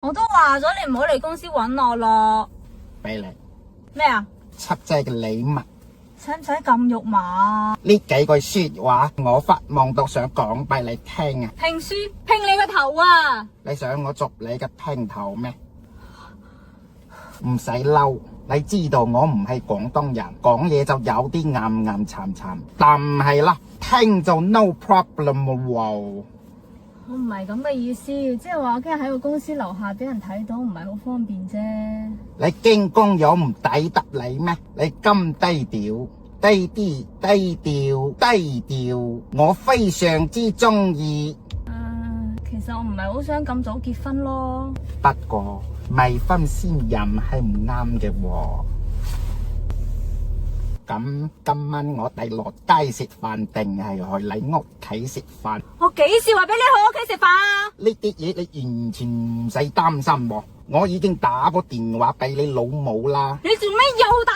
我都話咗你唔好嚟公司揾我咯。俾你咩啊？七姐嘅禮物。使唔使咁肉麻？呢幾句說話我發夢都想講俾你聽啊！拼書拼你個頭啊！你想我捉你嘅拼頭咩？唔使嬲，你知道我唔係廣東人，講嘢就有啲暗暗沉沉，但唔係啦，聽就 no problem 喎。我唔係咁嘅意思，即係話我今日喺個公司樓下俾人睇到，唔係好方便啫。你經工有唔抵得你咩？你咁低調，低啲，低調，低調，我非常之中意。其實我唔係好想咁早結婚咯。不過未婚先孕係唔啱嘅喎。咁今晚我哋落街食飯定係去你屋企食飯？我幾時話俾你去我屋企食飯啊？呢啲嘢你完全唔使擔心喎，我已經打過電話俾你老母啦。你做咩又打